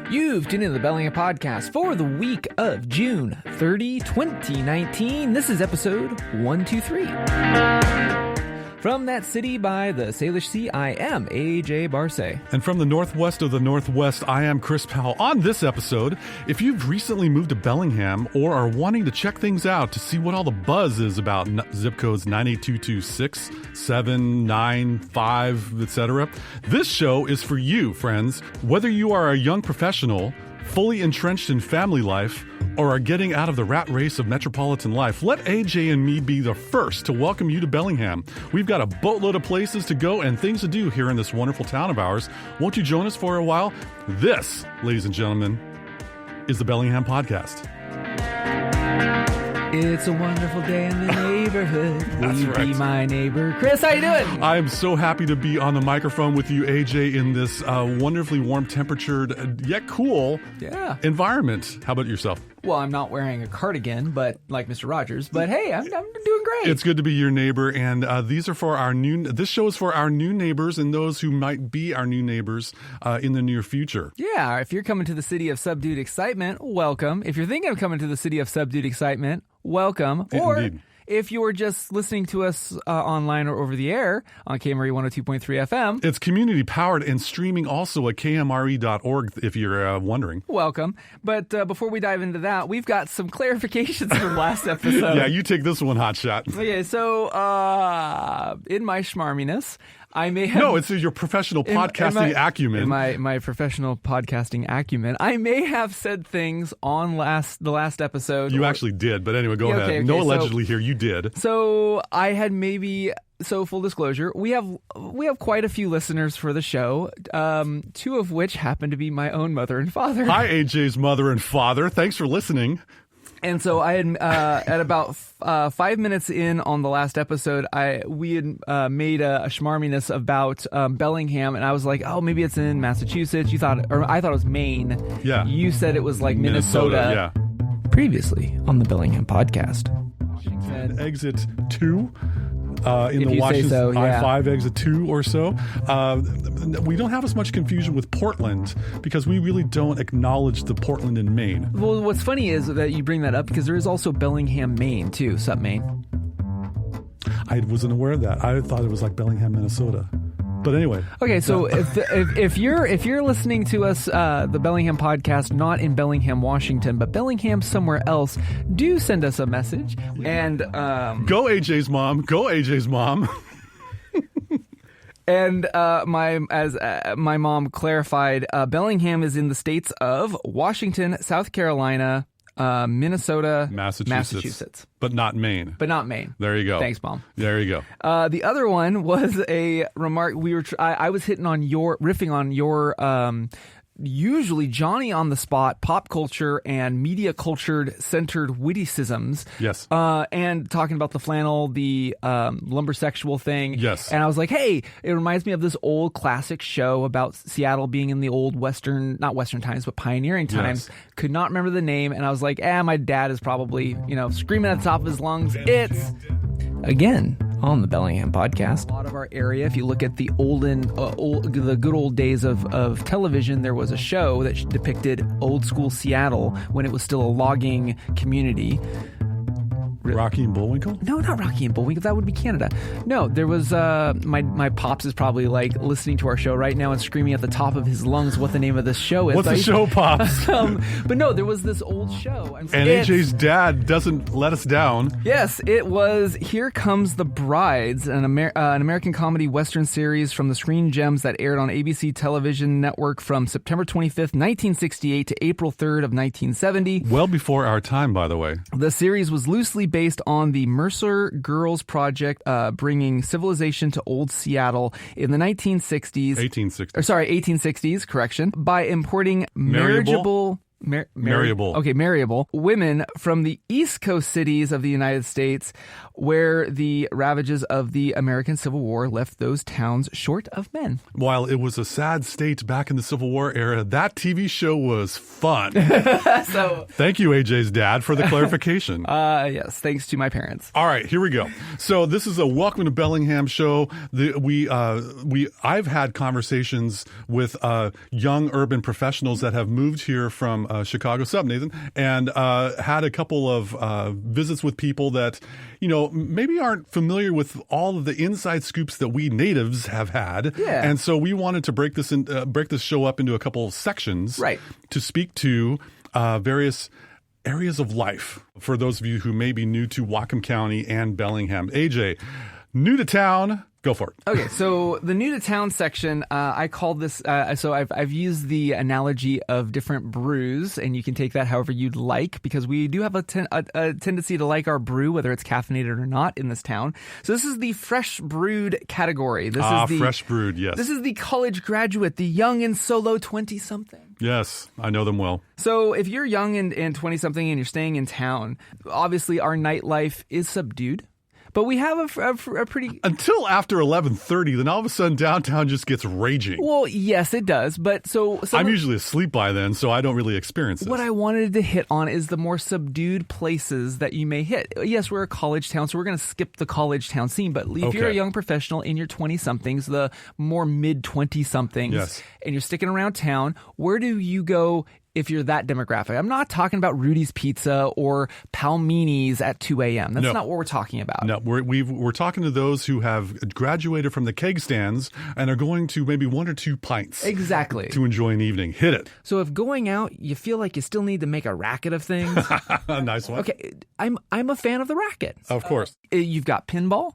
You've tuned into the Bellingham Podcast for the week of June 30, 2019. This is episode 123. From that city by the Salish Sea, I am AJ Barce. And from the northwest of the Northwest, I am Chris Powell. On this episode, if you've recently moved to Bellingham or are wanting to check things out to see what all the buzz is about zip codes 98226, 795, etc., this show is for you, friends. Whether you are a young professional, fully entrenched in family life, or are getting out of the rat race of metropolitan life, let AJ and me be the first to welcome you to Bellingham. We've got a boatload of places to go and things to do here in this wonderful town of ours. Won't you join us for a while? This, ladies and gentlemen, is the Bellingham Podcast. It's a wonderful day in the neighborhood. Will That's you right. be my neighbor? Chris, how you doing? I am so happy to be on the microphone with you, AJ, in this wonderfully warm-temperatured, yet cool environment. How about yourself? Well, I'm not wearing a cardigan, but like Mr. Rogers. But hey, I'm doing great. It's good to be your neighbor, and these are for our this show is for our new neighbors and those who might be our new neighbors in the near future. Yeah, if you're coming to the city of subdued excitement, welcome. If you're thinking of coming to the city of subdued excitement, welcome. Or Indeed. if you're just listening to us online or over the air on KMRE 102.3 FM, It's community powered and streaming also at kmre.org if you're wondering. welcome. But before we dive into that, we've got some clarifications from last episode. Yeah, you take this one, hotshot. Okay, so in my schmarminess, I may have... No, it's your professional podcasting acumen. In my professional podcasting acumen, I may have said things on the last episode. You actually did, but anyway, go ahead. okay, No so- allegedly here, you did. So I had maybe... So full disclosure, we have quite a few listeners for the show, two of which happen to be my own mother and father. Hi, AJ's mother and father. Thanks for listening. And so I had at about 5 minutes in on the last episode, we had made a schmarminess about Bellingham, and I was like, oh, maybe it's in Massachusetts. I thought it was Maine. Yeah. You said it was like Minnesota. Yeah. Previously on the Bellingham Podcast. And exit 2 in If the you say Washington so, yeah. I-5 exit 2 or so. We don't have as much confusion with Portland because we really don't acknowledge the Portland in Maine. Well, what's funny is that you bring that up because there is also Bellingham, Maine, too. Sup, Maine? I wasn't aware of that. I thought it was like Bellingham, Minnesota. But anyway. Okay, so if you're listening to us, the Bellingham Podcast, not in Bellingham, Washington, but Bellingham somewhere else, do send us a message. And Go AJ's mom. Go AJ's mom. and my mom clarified, Bellingham is in the states of Washington, South Carolina, Minnesota, Massachusetts, But not Maine. but not Maine. There you go. Thanks, Mom. There you go. The other one was a remark. I was riffing on your usually Johnny on the spot pop culture and media cultured centered witticisms. Yes. And talking about the flannel, the lumbersexual thing. Yes. And I was like, hey, it reminds me of this old classic show about Seattle being in the old not Western times, but pioneering times. Yes. Could not remember the name. And I was like, my dad is probably, screaming at the top of his lungs. It's again on the Bellingham Podcast. A lot of our area, if you look at the the good old days of television, there was a show that depicted old school Seattle when it was still a logging community. Rocky and Bullwinkle? No, not Rocky and Bullwinkle. That would be Canada. No, there was my pops is probably like listening to our show right now and screaming at the top of his lungs what the name of this show is. What's the show, Pops? But no, there was this old show. And AJ's dad doesn't let us down. Yes, it was Here Comes the Brides, an American comedy Western series from the Screen Gems that aired on ABC television network from September 25th, 1968 to April 3rd of 1970. Well before our time, by the way. The series was loosely based on the Mercer Girls Project, bringing civilization to old Seattle in the 1960s. 1860s. Or sorry, 1860s, correction, by importing marriageable Maryable. Okay, Maryable. Women from the East Coast cities of the United States, where the ravages of the American Civil War left those towns short of men. While it was a sad state back in the Civil War era, that TV show was fun. So, thank you, AJ's dad, for the clarification. yes, thanks to my parents. All right, here we go. So this is a Welcome to Bellingham show. I've had conversations with young urban professionals that have moved here from Chicago, sup, Nathan, and had a couple of visits with people that, maybe aren't familiar with all of the inside scoops that we natives have had. Yeah. And so we wanted to break this show up into a couple of sections, right, to speak to various areas of life for those of you who may be new to Whatcom County and Bellingham. AJ, new to town. Go for it. Okay, so the new to town section, I called this. So I've used the analogy of different brews, and you can take that however you'd like, because we do have a tendency to like our brew, whether it's caffeinated or not, in this town. So this is the fresh brewed category. This is the fresh brewed. Yes. This is the college graduate, the young and solo 20-something. Yes, I know them well. So if you're young and 20-something and you're staying in town, obviously our nightlife is subdued. But we have a pretty... Until after 11:30, then all of a sudden downtown just gets raging. Well, yes, it does. But so I'm usually asleep by then, so I don't really experience this. What I wanted to hit on is the more subdued places that you may hit. Yes, we're a college town, so we're going to skip the college town scene. But if you're a young professional in your 20-somethings, the more mid-20-somethings, yes, and you're sticking around town, where do you go if you're that demographic? I'm not talking about Rudy's Pizza or Palmini's at 2 a.m. That's not what we're talking about. No, we're talking to those who have graduated from the keg stands and are going to maybe 1 or 2 pints. Exactly. To enjoy an evening. Hit it. So if going out, you feel like you still need to make a racket of things. Nice one. Okay, I'm a fan of the racket. Of course. You've got pinball.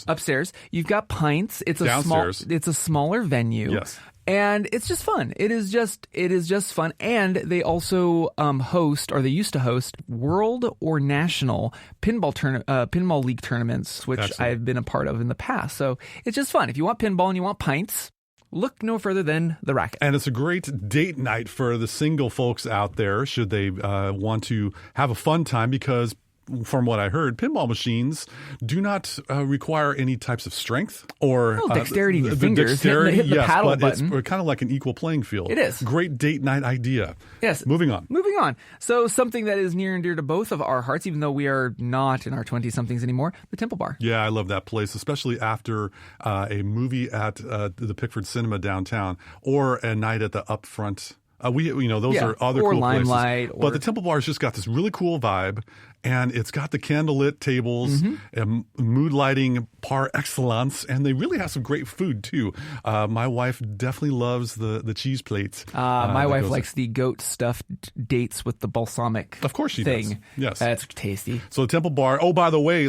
Upstairs. You've got pints. It's downstairs. It's a smaller venue. Yes. And it's just fun. It is just fun. And they also they used to host world or national pinball league tournaments, which Excellent. I've been a part of in the past. So it's just fun. If you want pinball and you want pints, look no further than the racket. And it's a great date night for the single folks out there, should they want to have a fun time, because from what I heard, pinball machines do not require any types of strength or dexterity in your fingers. Dexterity, hit the yes, paddle but button. It's kind of like an equal playing field. It is. Great date night idea. Yes. Moving on. So something that is near and dear to both of our hearts, even though we are not in our 20-somethings anymore, the Temple Bar. Yeah, I love that place, especially after a movie at the Pickford Cinema downtown or a night at the Upfront. Those are other or cool Limelight, places. But the Temple Bar has just got this really cool vibe, and it's got the candlelit tables, and mood lighting par excellence, and they really have some great food too. My wife definitely loves the cheese plates. My wife likes the goat stuffed dates with the balsamic. Of course she thing. does. Yes, that's tasty. So the Temple Bar. Oh, by the way,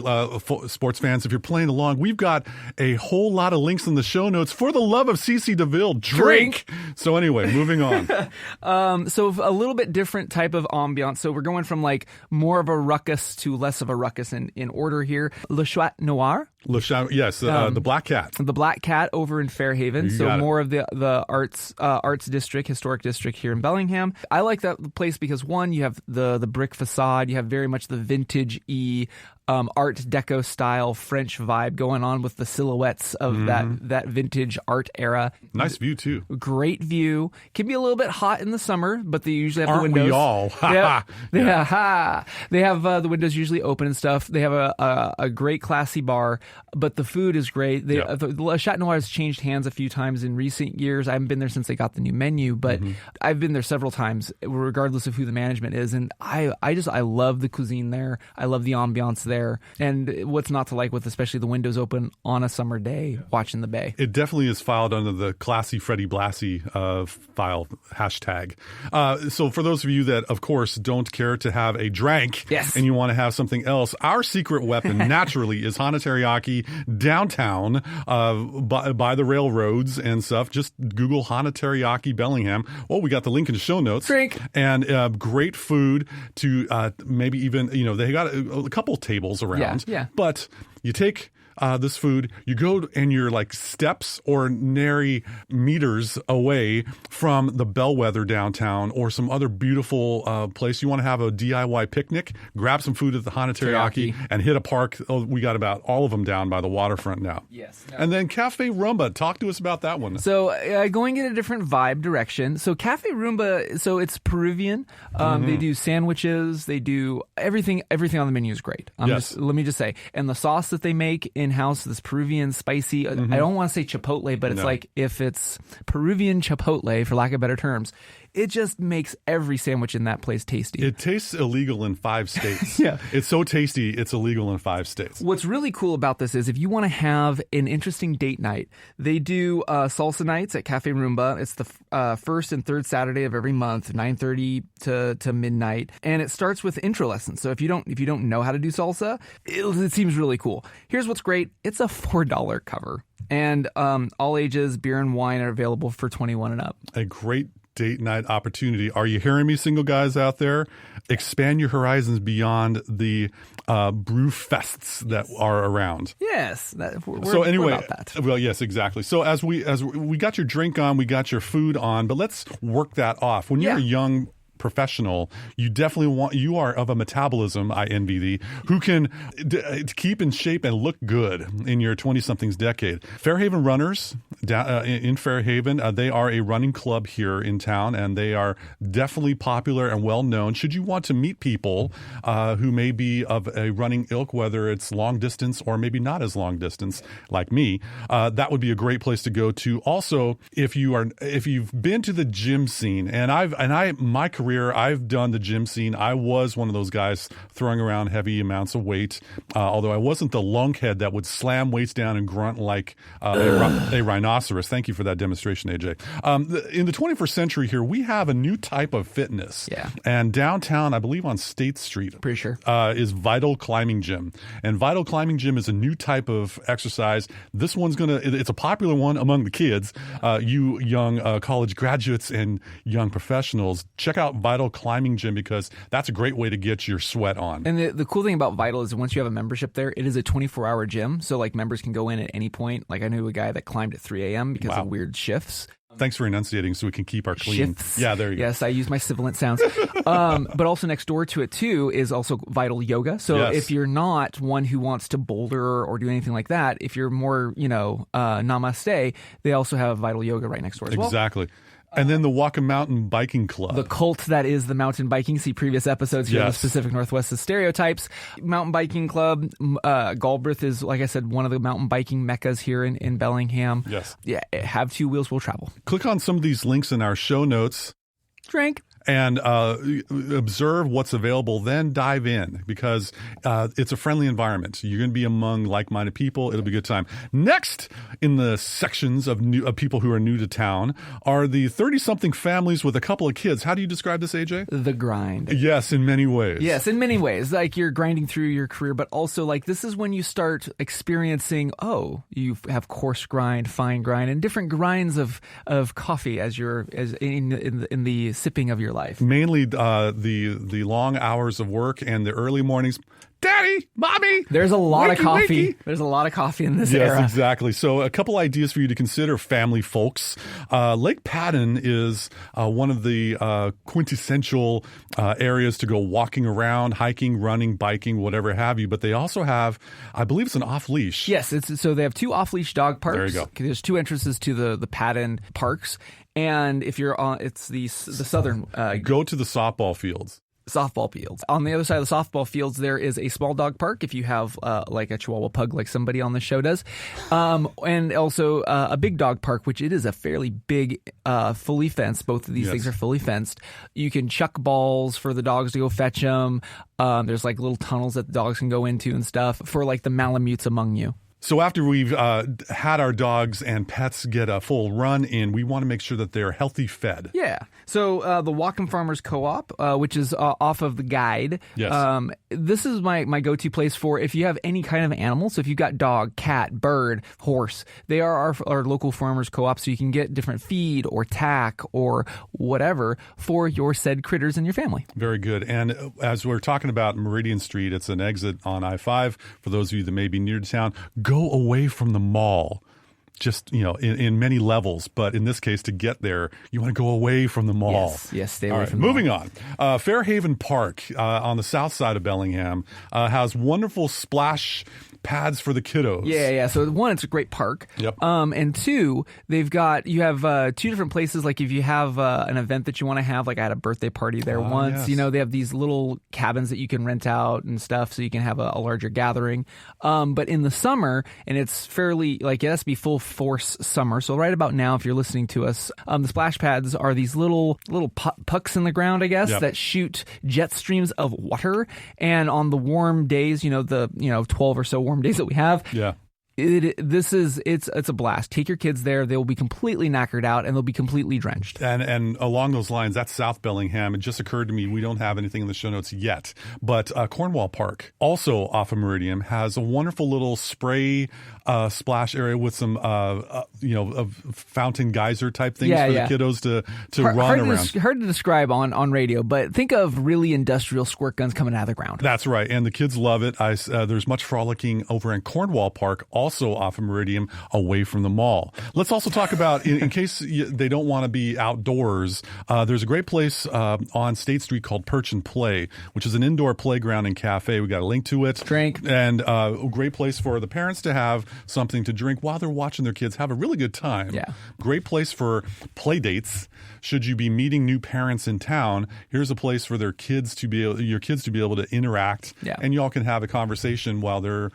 sports fans, if you're playing along, we've got a whole lot of links in the show notes. For the love of CC DeVille, drink. So anyway, moving on. So a little bit different type of ambiance. So we're going from like more of a ruckus to less of a ruckus in order here. Le Chat Noir. Yes, the Black Cat. The Black Cat over in Fairhaven. So more of the arts district, historic district here in Bellingham. I like that place because, one, you have the brick facade. You have very much the vintage-y Art Deco style French vibe going on with the silhouettes of that vintage art era. Nice view too. Great view. Can be a little bit hot in the summer, but they usually have the windows. We all? They have the windows usually open and stuff. They have a great classy bar, but the food is great. The Chat Noir has changed hands a few times in recent years. I haven't been there since they got the new menu, but I've been there several times, regardless of who the management is. And I love the cuisine there. I love the ambiance there. And what's not to like with especially the windows open on a summer day watching the bay. It definitely is filed under the classy Freddie Blassie file hashtag. So for those of you that, of course, don't care to have a drink and you want to have something else, our secret weapon naturally is Hana Teriyaki downtown by the railroads and stuff. Just Google Hana Teriyaki Bellingham. Oh, we got the link in the show notes. Drink. And great food to maybe even, they got a couple tables around. Yeah. But you take this food. You go and you're like steps or nary meters away from the Bellwether downtown or some other beautiful place. You want to have a DIY picnic, grab some food at the Hana Teriyaki and hit a park. Oh, we got about all of them down by the waterfront now. Yes. And then Cafe Rumba. Talk to us about that one. So going in a different vibe direction. So Cafe Rumba, so it's Peruvian. They do sandwiches. They do everything. Everything on the menu is great. Let me just say. And the sauce that they make in-house, this Peruvian spicy, I don't want to say chipotle, but it's like if it's Peruvian chipotle, for lack of better terms, it just makes every sandwich in that place tasty. It tastes illegal in 5 states. Yeah. It's so tasty, it's illegal in 5 states. What's really cool about this is if you want to have an interesting date night, they do Salsa Nights at Cafe Rumba. It's the first and third Saturday of every month, 9:30 to midnight. And it starts with intro lessons. So if you don't know how to do salsa, it seems really cool. Here's what's great. It's a $4 cover. And all ages, beer and wine are available for 21 and up. A great date night opportunity. Are you hearing me, single guys out there? Expand your horizons beyond the brew fests that are around. Yes. We're about that. Well, yes, exactly. So as we got your drink on, we got your food on, but let's work that off. When you're a young professional, you are of a metabolism, I envy thee, who can keep in shape and look good in your 20-somethings decade. Fairhaven Runners in Fairhaven, they are a running club here in town, and they are definitely popular and well known. Should you want to meet people who may be of a running ilk, whether it's long distance or maybe not as long distance like me, that would be a great place to go to. Also, if you've been to the gym scene, my career, I've done the gym scene. I was one of those guys throwing around heavy amounts of weight, although I wasn't the lunkhead that would slam weights down and grunt like a rhinoceros. Thank you for that demonstration, AJ. In the 21st century here, we have a new type of fitness. Yeah. And downtown, I believe on State Street, pretty sure, is Vital Climbing Gym. And Vital Climbing Gym is a new type of exercise. This one's it's a popular one among the kids. You young college graduates and young professionals, check out Vital Climbing Gym because that's a great way to get your sweat on. And the cool thing about Vital is once you have a membership there, it is a 24-hour gym. So like members can go in at any point. Like I knew a guy that climbed at 3 a.m. because of weird shifts. Thanks for enunciating so we can keep our clean. Shifts. Yeah, there you go. Yes, I use my sibilant sounds. But also next door to it, too, is also Vital Yoga. So if you're not one who wants to boulder or do anything like that, if you're more, namaste, they also have Vital Yoga right next door as well. Exactly. And then the Walk a Mountain Biking Club. The cult that is the mountain biking. See previous episodes here in the Pacific Northwest of Stereotypes. Mountain Biking Club. Galbraith is, like I said, one of the mountain biking meccas here in Bellingham. Yes. Yeah, have 2 wheels will travel. Click on some of these links in our show notes. Drink. And observe what's available, then dive in because it's a friendly environment. You're going to be among like-minded people. It'll be a good time. Next in the sections of people who are new to town are the 30-something families with a couple of kids. How do you describe this, AJ? The grind. Yes, in many ways. Yes, in many ways. Like you're grinding through your career, but also like this is when you start experiencing, you have coarse grind, fine grind, and different grinds of coffee as in the sipping of your life. Mainly the long hours of work and the early mornings. Daddy, mommy. There's a lot of coffee. Wakey. There's a lot of coffee in this era. Yes, exactly. So a couple ideas for you to consider, family folks. Lake Patton is one of the quintessential areas to go walking around, hiking, running, biking, whatever have you. But they also have, I believe it's an off-leash. Yes, so they have 2 off-leash dog parks. There you go. There's 2 entrances to the Patton parks. And if you're on, it's the southern. Go to the softball fields. Softball fields. On the other side of the softball fields, there is a small dog park if you have like a Chihuahua pug like somebody on the show does. And also a big dog park, which it is a fairly big, fully fenced. Both of these things are fully fenced. You can chuck balls for the dogs to go fetch them. There's like little tunnels that the dogs can go into and stuff for like the Malamutes among you. So after we've had our dogs and pets get a full run in, we want to make sure that they're healthy fed. Yeah. So the Whatcom Farmers Co-op, which is off of the guide. Yes. This is my go-to place for if you have any kind of animal. So if you've got dog, cat, bird, horse, they are our local farmers co-op. So you can get different feed or tack or whatever for your said critters and your family. Very good. And as we're talking about Meridian Street, it's an exit on I-5. For those of you that may be near to town, go go away from the mall. Just, in many levels. But in this case, to get there, you want to go away from the mall. Yes, stay away from the moving mall. on. Fairhaven Park on the south side of Bellingham has wonderful splash pads for the kiddos. Yeah. So one, it's a great park. Yep. And two, you have two different places. Like if you have an event that you want to have, like I had a birthday party there once. Yes. They have these little cabins that you can rent out and stuff, so you can have a larger gathering. But in the summer, and it's fairly it has to be full force summer. So right about now, if you're listening to us, the splash pads are these little pucks in the ground, I guess, that shoot jet streams of water. And on the warm days, the 12 or so warm days that we have. Yeah. It's a blast. Take your kids there. They will be completely knackered out and they'll be completely drenched. And along those lines, that's South Bellingham. It just occurred to me, we don't have anything in the show notes yet, but Cornwall Park, also off of Meridian, has a wonderful little spray splash area with some fountain geyser type things for the kiddos to run around. Hard to describe on radio, but think of really industrial squirt guns coming out of the ground. That's right, and the kids love it. There's much frolicking over in Cornwall Park, also off of Meridian, away from the mall. Let's also talk about, in case they don't want to be outdoors, there's a great place on State Street called Perch and Play, which is an indoor playground and cafe. We got a link to it. Drink. And a great place for the parents to have something to drink while they're watching their kids have a really good time. Yeah. Great place for play dates. Should you be meeting new parents in town, here's a place for your kids to be able to interact, and y'all can have a conversation while they're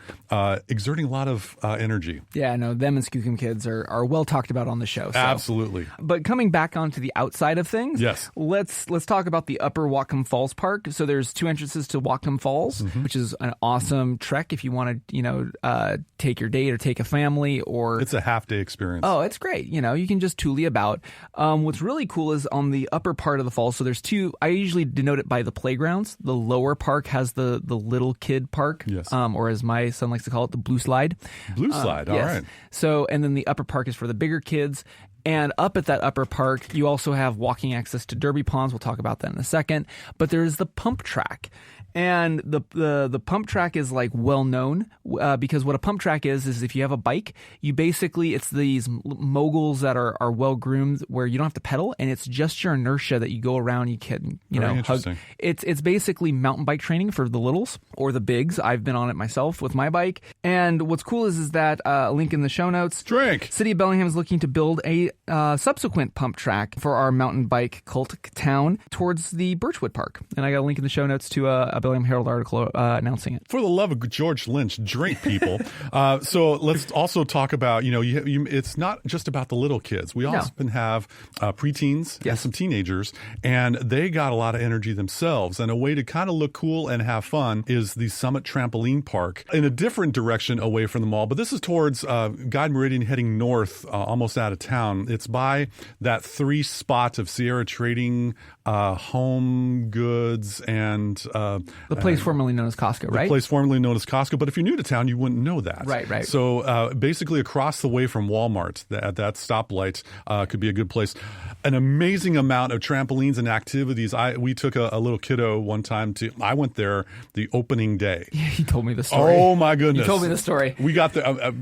exerting a lot of energy. Yeah, no, them and Skookum Kids are well talked about on the show. So. Absolutely. But coming back onto the outside of things, yes, let's talk about the Upper Whatcom Falls Park. So there's two entrances to Whatcom Falls, which is an awesome trek if you want to take your date or take a family, or it's a half-day experience. Oh, it's great. You can just toolie about. What's really cool is on the upper part of the falls. So there's two. I usually denote it by the playgrounds. The lower park has the little kid park, yes, or as my son likes to call it, the blue slide. Blue slide. All right. So, and then the upper park is for the bigger kids. And up at that upper park, you also have walking access to derby ponds. We'll talk about that in a second. But there's the pump track. And the pump track is well known because what a pump track is if you have a bike, it's these moguls that are well groomed where you don't have to pedal, and it's just your inertia that you go around. You can hug. It's basically mountain bike training for the littles or the bigs. I've been on it myself with my bike. And what's cool is that a link in the show notes. Drink. City of Bellingham is looking to build a subsequent pump track for our mountain bike cult town towards the Birchwood Park, and I got a link in the show notes to a Bellingham Herald article announcing it. For the love of George Lynch, drink, people. So let's also talk about, it's not just about the little kids. We often have preteens and some teenagers, and they got a lot of energy themselves. And a way to kind of look cool and have fun is the Summit Trampoline Park in a different direction away from the mall. But this is towards Guide Meridian heading north, almost out of town. It's by that 3 spot of Sierra Trading, Home Goods, and the place formerly known as Costco, right? The place formerly known as Costco. But if you're new to town, you wouldn't know that. Right. So basically across the way from Walmart, that stoplight could be a good place. An amazing amount of trampolines and activities. We took a little kiddo one time I went there the opening day. You told me the story. Oh, my goodness. You told me the story. We got there.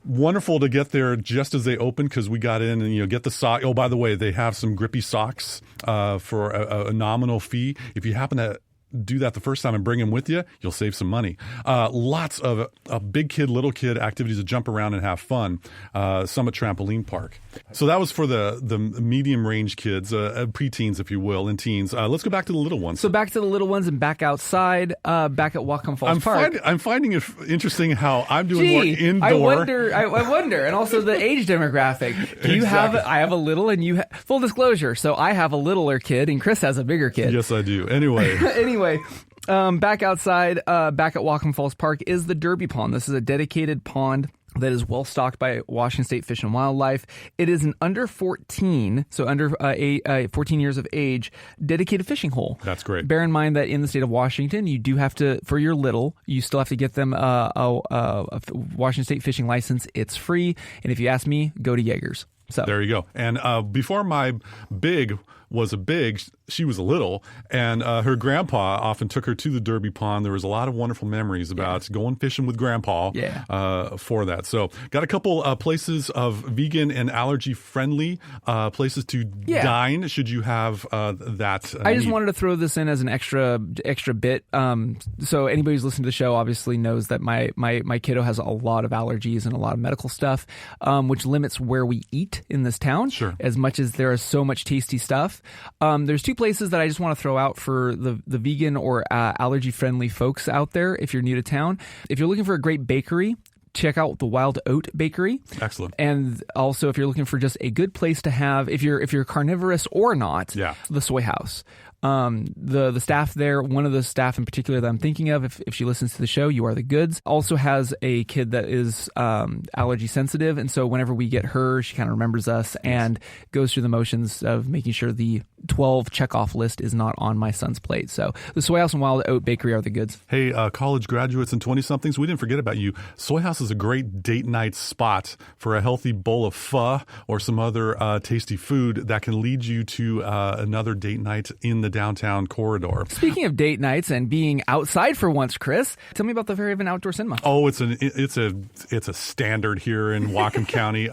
Wonderful to get there just as they opened because we got in and, get the sock. Oh, by the way, they have some grippy socks for a nominal fee. If you happen to do that the first time and bring them with you, you'll save some money. Lots of big kid, little kid activities to jump around and have fun. Summit Trampoline Park. So that was for the medium range kids, preteens, if you will, and teens. Let's go back to the little ones. So back to the little ones and back outside, back at Whatcom Falls Park. I'm finding it interesting how I'm doing more indoor. I wonder. And also the age demographic. I have a little and full disclosure. So I have a littler kid and Chris has a bigger kid. Yes, I do. Anyway. Back outside, back at Whatcom Falls Park is the Derby Pond. This is a dedicated pond that is well stocked by Washington State Fish and Wildlife. It is an under 14, so under 14 years of age, dedicated fishing hole. That's great. Bear in mind that in the state of Washington, you do have to, for your little, you still have to get them a Washington State fishing license. It's free. And if you ask me, go to Yeager's. So there you go. And before my big was she was a little, and her grandpa often took her to the Derby Pond. There was a lot of wonderful memories about going fishing with grandpa for that. So got a couple places of vegan and allergy-friendly places to dine should you have that I just need. wanted to throw this in as an extra bit. So anybody who's listened to the show obviously knows that my kiddo has a lot of allergies and a lot of medical stuff, which limits where we eat in this town. Sure. As much as there is so much tasty stuff. There's two places that I just want to throw out for the vegan or allergy-friendly folks out there if you're new to town. If you're looking for a great bakery, check out the Wild Oat Bakery. Excellent. And also, if you're looking for just a good place to have, if you're carnivorous or not, the Soy House. The staff there, one of the staff in particular that I'm thinking of, if she listens to the show, You Are the Goods, also has a kid that is allergy sensitive. And so whenever we get her, she kind of remembers us and goes through the motions of making sure the 12 checkoff list is not on my son's plate. So the Soy House and Wild Oat Bakery are the goods. Hey, college graduates and 20-somethings, we didn't forget about you. Soy House is a great date night spot for a healthy bowl of pho or some other tasty food that can lead you to another date night in the downtown corridor. Speaking of date nights and being outside for once, Chris, tell me about the Fairhaven Outdoor Cinema. Oh, it's a standard here in Whatcom County.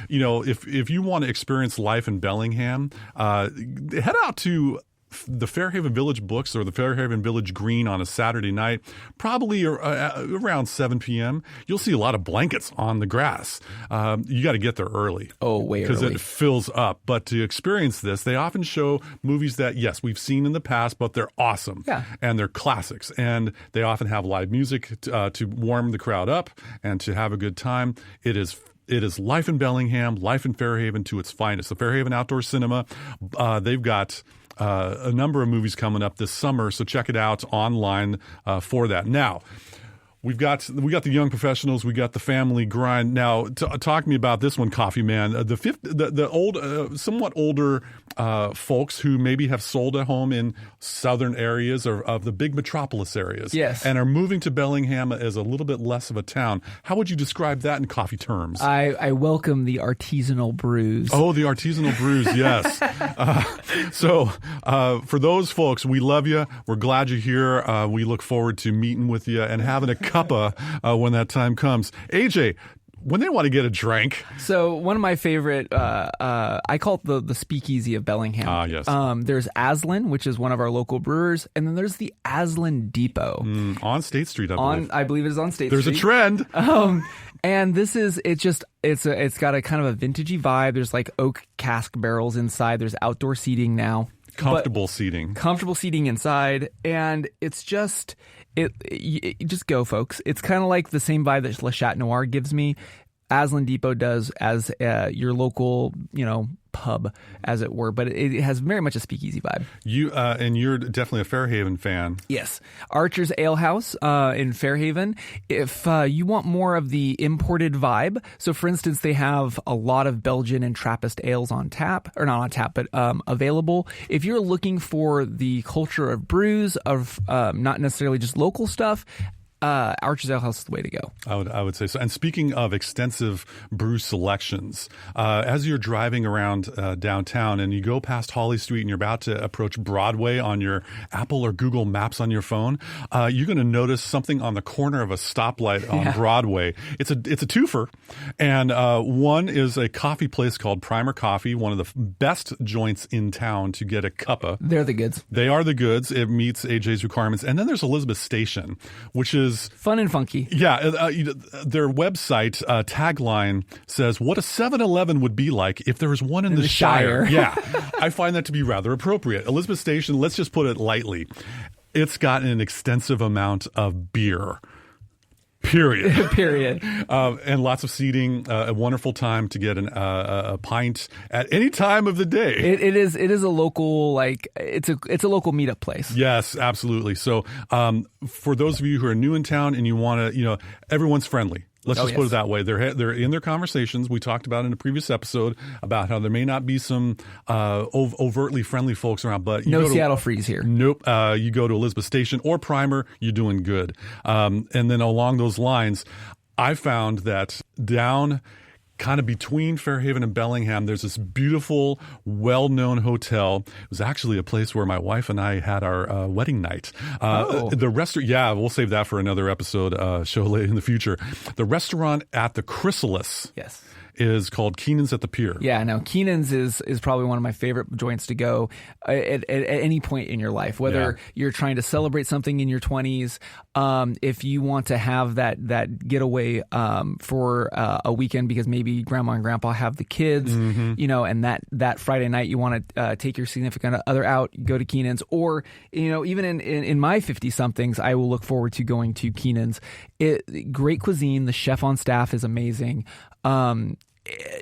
If you want to experience life in Bellingham, head out to the Fairhaven Village Books or the Fairhaven Village Green on a Saturday night, probably around 7 p.m. You'll see a lot of blankets on the grass. You got to get there early. Oh, way early. Because it fills up. But to experience this, they often show movies that, yes, we've seen in the past, but they're awesome. Yeah. And they're classics. And they often have live music to warm the crowd up and to have a good time. It is life in Bellingham, life in Fairhaven to its finest. The Fairhaven Outdoor Cinema, they've got a number of movies coming up this summer, so check it out online for that. Now, we got the young professionals, we got the family grind. Now, talk to me about this one, Coffee Man. The old, somewhat older folks who maybe have sold a home in southern areas of the big metropolis areas, yes, and are moving to Bellingham as a little bit less of a town. How would you describe that in coffee terms? I welcome the artisanal brews. Oh, the artisanal brews, yes. So for those folks, we love you. We're glad you're here. We look forward to meeting with you and having a cuppa when that time comes. AJ, when they want to get a drink. So one of my favorite, I call it the speakeasy of Bellingham. Ah, yes. There's Aslan, which is one of our local brewers, and then there's the Aslan Depot. On State Street, I believe. I believe it is on State Street. There's a trend. And this is, it's got a kind of a vintagey vibe. There's like oak cask barrels inside. There's outdoor seating now. Comfortable seating inside. And it's just... You just go, folks. It's kind of like the same vibe that Le Chat Noir gives me. Aslan Depot does as your local, pub, as it were, but it has very much a speakeasy vibe. And you're definitely a Fairhaven fan. Yes. Archer's Ale House in Fairhaven. If you want more of the imported vibe, so for instance, they have a lot of Belgian and Trappist ales on tap, or not on tap, but available. If you're looking for the culture of brews, of not necessarily just local stuff, Archer's Ale House is the way to go. I would say so. And speaking of extensive brew selections, as you're driving around downtown and you go past Holly Street and you're about to approach Broadway on your Apple or Google Maps on your phone, you're going to notice something on the corner of a stoplight on Broadway. It's a twofer, and one is a coffee place called Primer Coffee, one of the best joints in town to get a cuppa. They're the goods. They are the goods. It meets AJ's requirements. And then there's Elizabeth Station, which is fun and funky. Yeah. Their website tagline says, what a 7-Eleven would be like if there was one in the Shire. Yeah. I find that to be rather appropriate. Elizabeth Station, let's just put it lightly. It's got an extensive amount of beer. Period. And lots of seating. A wonderful time to get a pint at any time of the day. It is a local, it's a local meetup place. Yes, absolutely. So for those of you who are new in town and you want to, everyone's friendly. Let's just put it that way. They're in their conversations. We talked about in a previous episode about how there may not be some overtly friendly folks around, but no Seattle Freeze here. Nope. You go to Elizabeth Station or Primer, you're doing good. And then along those lines, I found that down kind of between Fairhaven and Bellingham. There's this beautiful, well-known hotel. It was actually a place where my wife and I had our wedding night. The restaurant, we'll save that for another episode, show later in the future. The restaurant at the Chrysalis. Yes. Is called Keenan's at the Pier. Yeah, no, Keenan's is probably one of my favorite joints to go at any point in your life, whether you're trying to celebrate something in your 20s, if you want to have that getaway for a weekend because maybe grandma and grandpa have the kids, and that Friday night you want to take your significant other out, go to Keenan's, or even in my 50-somethings, I will look forward to going to Keenan's. Great cuisine, the chef on staff is amazing.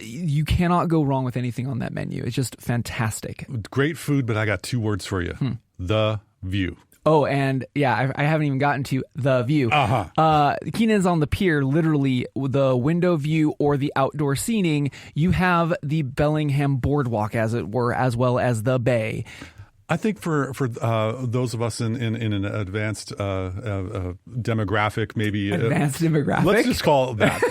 You cannot go wrong with anything on that menu. It's just fantastic. Great food, but I got 2 words for you. The view. Oh, and I haven't even gotten to the view. Keenan's on the pier, literally the window view or the outdoor seating. You have the Bellingham boardwalk, as it were, as well as the bay. I think for those of us in an advanced demographic, maybe advanced demographic, let's just call it that.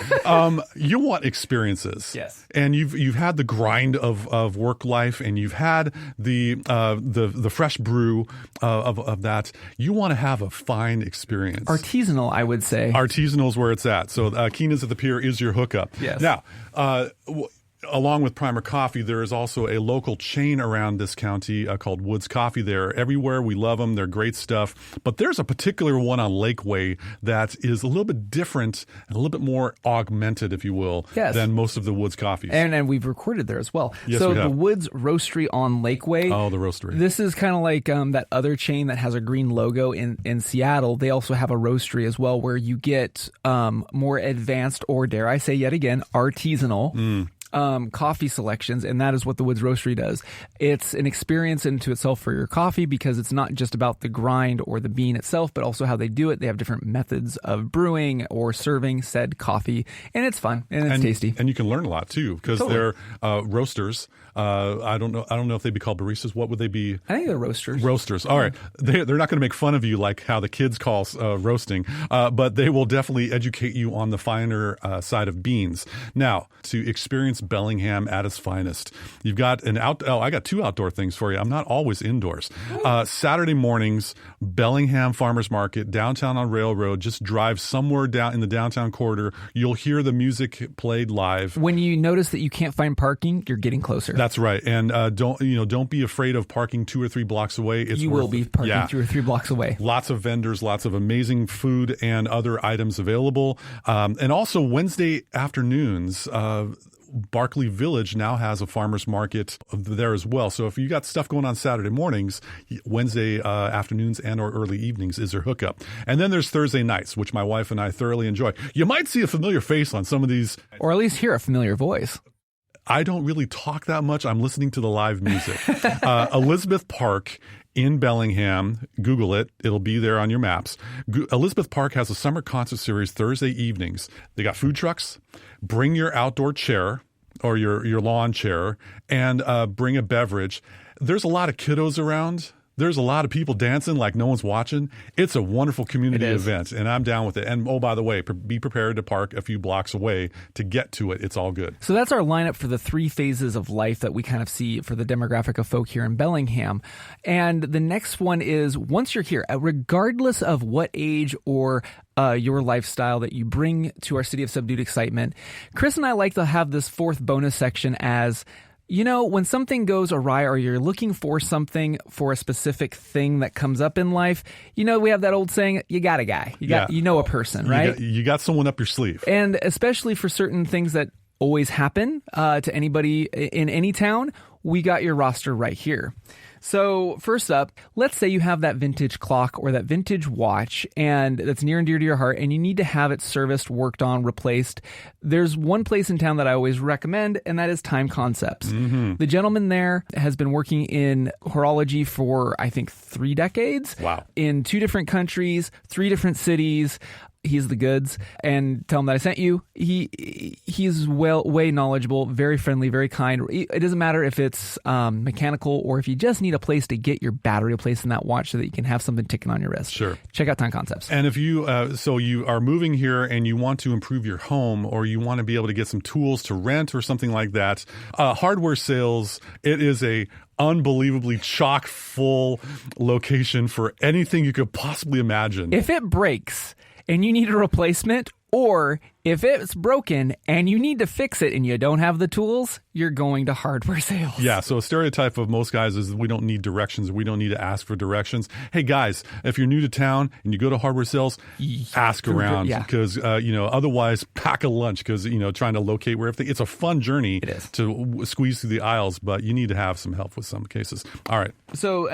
You want experiences, yes, and you've had the grind of work life, and you've had the fresh brew of that. You want to have a fine experience, artisanal, I would say. Artisanal is where it's at. So Keenan's at the Pier is your hookup. Yes. Now. Along with Primer Coffee, there is also a local chain around this county called Woods Coffee. They're everywhere. We love them. They're great stuff. But there's a particular one on Lakeway that is a little bit different and a little bit more augmented, if you will, than most of the Woods coffees. And we've recorded there as well. Yes, so we have. The Woods Roastery on Lakeway. Oh, the roastery. This is kind of like that other chain that has a green logo in Seattle. They also have a roastery as well where you get more advanced, or dare I say yet again, artisanal coffee selections, and that is what the Woods Roastery does. It's an experience into itself for your coffee because it's not just about the grind or the bean itself, but also how they do it. They have different methods of brewing or serving said coffee, and it's fun and it's tasty. And you can learn a lot too because they're roasters. I don't know if they'd be called baristas. What would they be? I think they're roasters. Roasters. All right. They're not going to make fun of you like how the kids call roasting, but they will definitely educate you on the finer side of beans. Now, to experience Bellingham at its finest, you've got I got 2 outdoor things for you. I'm not always indoors. Saturday mornings, Bellingham Farmers Market, downtown on Railroad. Just drive somewhere down in the downtown corridor. You'll hear the music played live. When you notice that you can't find parking, you're getting closer. That's right. And don't be afraid of parking 2 or 3 blocks away. You will be parking 2 or 3 blocks away. Lots of vendors, lots of amazing food and other items available. And also Wednesday afternoons, Barkley Village now has a farmer's market there as well. So if you got stuff going on Saturday mornings, Wednesday afternoons and or early evenings is their hookup. And then there's Thursday nights, which my wife and I thoroughly enjoy. You might see a familiar face on some of these. Or at least hear a familiar voice. I don't really talk that much. I'm listening to the live music. Elizabeth Park in Bellingham. Google it. It'll be there on your maps. Elizabeth Park has a summer concert series Thursday evenings. They got food trucks. Bring your outdoor chair or your lawn chair and bring a beverage. There's a lot of kiddos around. There's a lot of people dancing like no one's watching. It's a wonderful community event, and I'm down with it. And, oh, by the way, be prepared to park a few blocks away to get to it. It's all good. So that's our lineup for the 3 phases of life that we kind of see for the demographic of folk here in Bellingham. And the next one is, once you're here, regardless of what age or your lifestyle that you bring to our City of Subdued Excitement, Chris and I like to have this 4th bonus section as, when something goes awry or you're looking for something for a specific thing that comes up in life, we have that old saying, you got a guy, a person, right? You got someone up your sleeve. And especially for certain things that always happen to anybody in any town, we got your roster right here. So first up, let's say you have that vintage clock or that vintage watch and that's near and dear to your heart and you need to have it serviced, worked on, replaced. There's one place in town that I always recommend, and that is Time Concepts. Mm-hmm. The gentleman there has been working in horology for, I think, 3 decades. Wow. In 2 different countries, 3 different cities. he's the goods, and tell him that I sent you. He's way knowledgeable, very friendly, very kind. It doesn't matter if it's mechanical or if you just need a place to get your battery replaced in that watch so that you can have something ticking on your wrist. Sure. Check out Time Concepts. And if you so you are moving here and you want to improve your home, or you want to be able to get some tools to rent or something like that, Hardware Sales, it is a unbelievably chock full location for anything you could possibly imagine. If it breaks and you need a replacement, or if it's broken and you need to fix it and you don't have the tools, you're going to Hardware Sales. Yeah, so a stereotype of most guys is we don't need directions. We don't need to ask for directions. Hey, guys, if you're new to town and you go to Hardware Sales, ask around. Because, otherwise pack a lunch because, trying to locate where everything. It's a fun journey to squeeze through the aisles, but you need to have some help with some cases. All right. So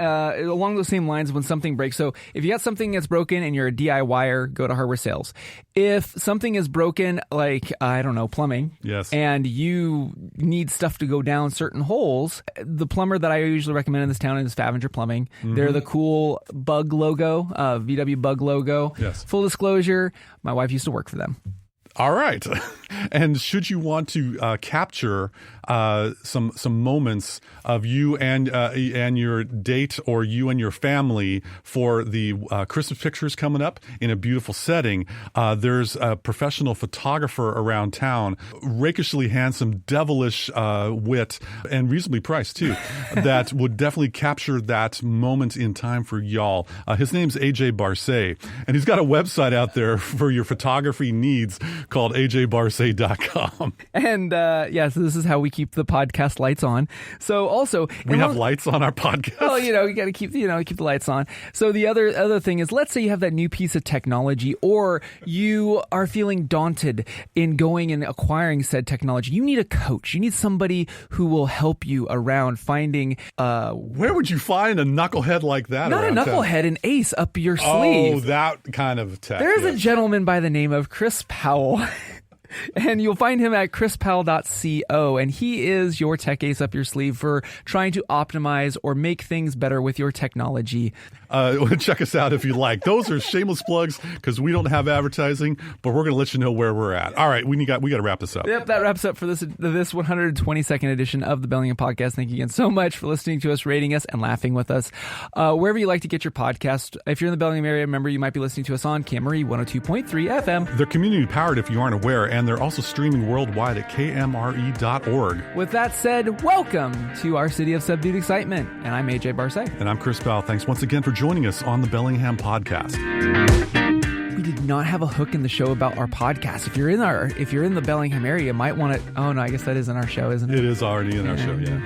along those same lines, when something breaks, so if you got something that's broken and you're a DIYer, go to Hardware Sales. If something is broken, like, I don't know, plumbing, yes, and you need stuff to go down certain holes, the plumber that I usually recommend in this town is Favinger Plumbing. Mm-hmm. They're the cool bug logo, VW bug logo. Yes. Full disclosure, my wife used to work for them. All right. And should you want to capture some moments of you and your date, or you and your family, for the Christmas pictures coming up in a beautiful setting, there's a professional photographer around town, rakishly handsome, devilish wit, and reasonably priced too, that would definitely capture that moment in time for y'all. His name's AJ Barcet, and he's got a website out there for your photography needs called ajbarcet.com. And so this is how we keep the podcast lights on. So also, we have lights on our podcast. Well, you got to keep the lights on. So the other thing is, let's say you have that new piece of technology, or you are feeling daunted in going and acquiring said technology. You need a coach. You need somebody who will help you around finding. Where would you find a knucklehead like that? Not a knucklehead, an ace up your sleeve. Oh, that kind of tech. There's a gentleman by the name of Chris Powell. And you'll find him at chrispowell.co, and he is your tech ace up your sleeve for trying to optimize or make things better with your technology. Check us out if you like. Those are shameless plugs because we don't have advertising, but we're going to let you know where we're at. All right, we got to wrap this up. Yep, that wraps up for this 122nd edition of the Bellingham Podcast. Thank you again so much for listening to us, rating us, and laughing with us. Wherever you like to get your podcast, if you're in the Bellingham area, remember you might be listening to us on KMRE 102.3 FM. They're community powered if you aren't aware, and they're also streaming worldwide at kmre.org. With that said, welcome to our City of Subdued Excitement, and I'm AJ Barcet. And I'm Chris Powell. Thanks once again for joining us on the Bellingham Podcast. We did not have a hook in the show about our podcast. If you're in the Bellingham area, you might want to. Oh no, I guess that is in our show, isn't it? It is already in our show, yeah.